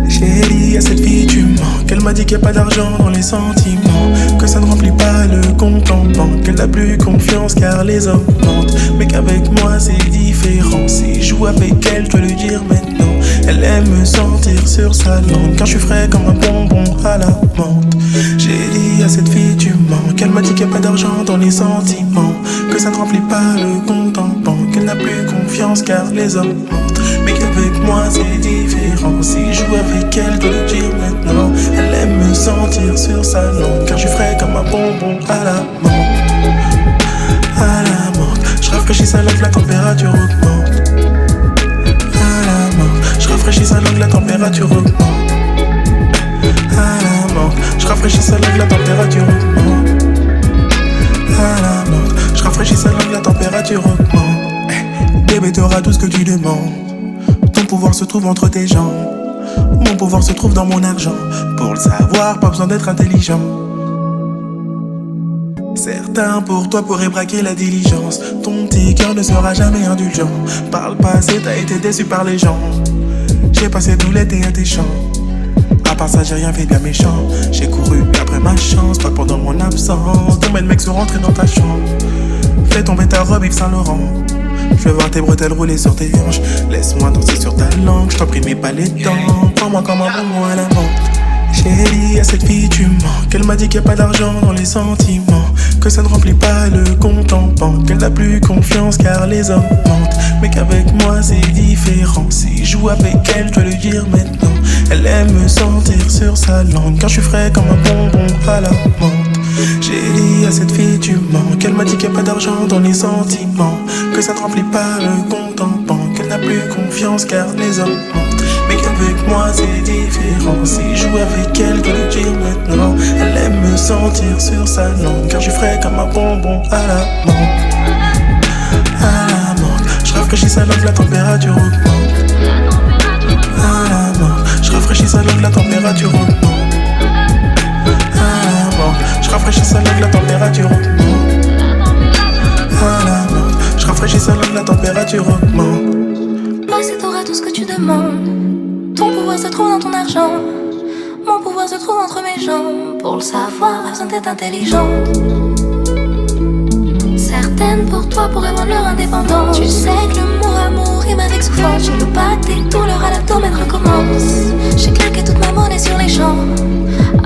J'ai dit à cette fille tu mens, qu'elle m'a dit qu'il n'y a pas d'argent dans les sentiments, que ça ne remplit pas le compte en banque, qu'elle n'a plus confiance car les hommes mentent, mais qu'avec moi c'est différent. Si je joue avec elle, je dois lui dire maintenant. Elle aime me sentir sur sa langue, car je suis frais comme un bonbon à la menthe. J'ai dit à cette fille tu mens, qu'elle m'a dit qu'il n'y a pas d'argent dans les sentiments, que ça ne remplit pas le compte en banque, qu'elle n'a plus confiance car les hommes mentent, mais qu'avec moi c'est différent. Si je joue avec elle, je dois le dire maintenant. Elle aime me sentir sur sa langue, car je suis frais comme un bonbon à la menthe. À la menthe, je rafraîchis sa langue, la température augmente. À la menthe, je rafraîchis sa langue, la température augmente. À la menthe, je rafraîchis sa langue, la température augmente. À la menthe, je rafraîchis sa langue, la température augmente. Bébé, t'auras tout ce que tu demandes. Ton pouvoir se trouve entre tes jambes. Mon pouvoir se trouve dans mon argent. Pour le savoir, pas besoin d'être intelligent. Certains pour toi pourraient braquer la diligence. Ton petit cœur ne sera jamais indulgent. Par le passé, t'as été déçu par les gens. J'ai passé tout l'été à tes champs. À part ça, j'ai rien fait de bien méchant. J'ai couru après ma chance, pas pendant mon absence. Combien de mecs sont rentrés dans ta chambre? Fais tomber ta robe Yves Saint Laurent. Je veux voir tes bretelles rouler sur tes hanches. Laisse-moi danser sur ta langue, je t'en prie, mets pas les dents. Prends-moi comme un bonbon à la menthe. J'ai dit à cette fille tu mens, qu'elle m'a dit qu'il n'y a pas d'argent dans les sentiments, que ça ne remplit pas le compte en banque, qu'elle n'a plus confiance car les hommes mentent, mais qu'avec moi c'est différent. Si je joue avec elle, je dois lui dire maintenant. Elle aime me sentir sur sa langue, car je suis frais comme un bonbon à la menthe. J'ai dit à cette fille tu mens, qu'elle m'a dit qu'il n'y a pas d'argent dans les sentiments, que ça ne remplit pas le compte en banque, qu'elle n'a plus confiance car les hommes mentent, mais qu'avec moi c'est différent. Si je joue avec elle, je dois le dire maintenant. Elle aime me sentir sur sa langue, car je suis frais comme un bonbon à la menthe. À la menthe, je rafraîchis sa langue, la température augmente. À la menthe, je rafraîchis sa langue, la température augmente. À la menthe, je rafraîchis sa langue, la température augmente. À la menthe, je rafraîchis sa langue, la température augmente. Passé, t'auras tout ce que tu demandes. Ton pouvoir se trouve dans ton argent. Mon pouvoir se trouve entre mes jambes. Pour le savoir, pas besoin d'être intelligente. Certaines pour toi pourraient rendre leur indépendance. Tu sais que le mot amour rime avec souffrance. J'ai le pacte et tout leur à l'abdomen recommence. J'ai claqué toute ma monnaie sur les champs.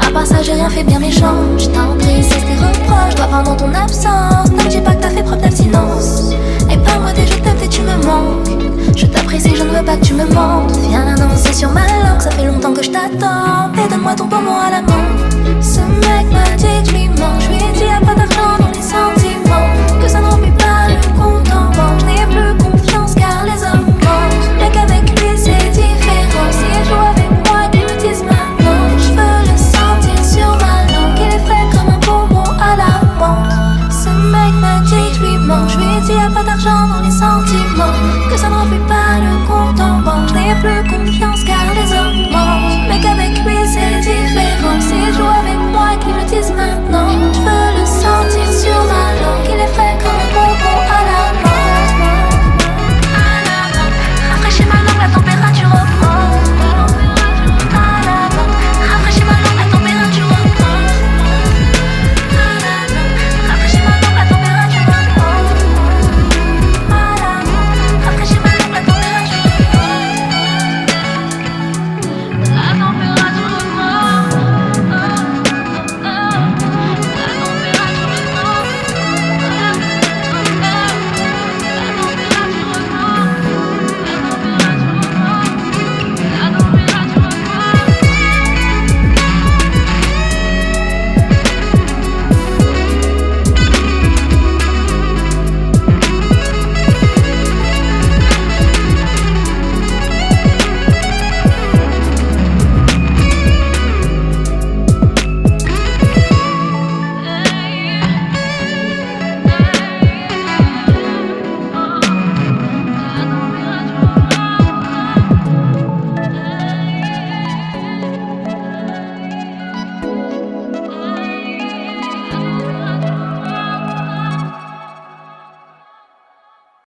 À part ça, j'ai rien fait bien méchant. Je t'en prie, c'est tes reproches. Dois pendant ton absence. Ne me dis pas que t'as fait preuve d'abstinence. Et pas moi dès je t'aime et tu me manques. Je t'apprécie, je ne veux pas que tu me mentes. Viens danser sur ma langue, ça fait longtemps que je t'attends. Et donne-moi ton bonbon à la menthe. Ce mec m'a dit que je lui mens. Je lui ai dit y'a pas d'argent dans les sentiments, que ça ne remplit pas le compte en banque. Je n'ai plus confiance car les hommes mentent, mais qu'avec lui c'est différent. Si elle joue avec moi, qu'il me dise maintenant. Je veux le sentir sur ma langue. Il est frais comme un bonbon à la menthe. Ce mec m'a dit que je lui mens. Je lui ai dit y'a pas d'argent dans les sentiments, que ça ne remplit pas le compte en banque. Je n'ai plus confiance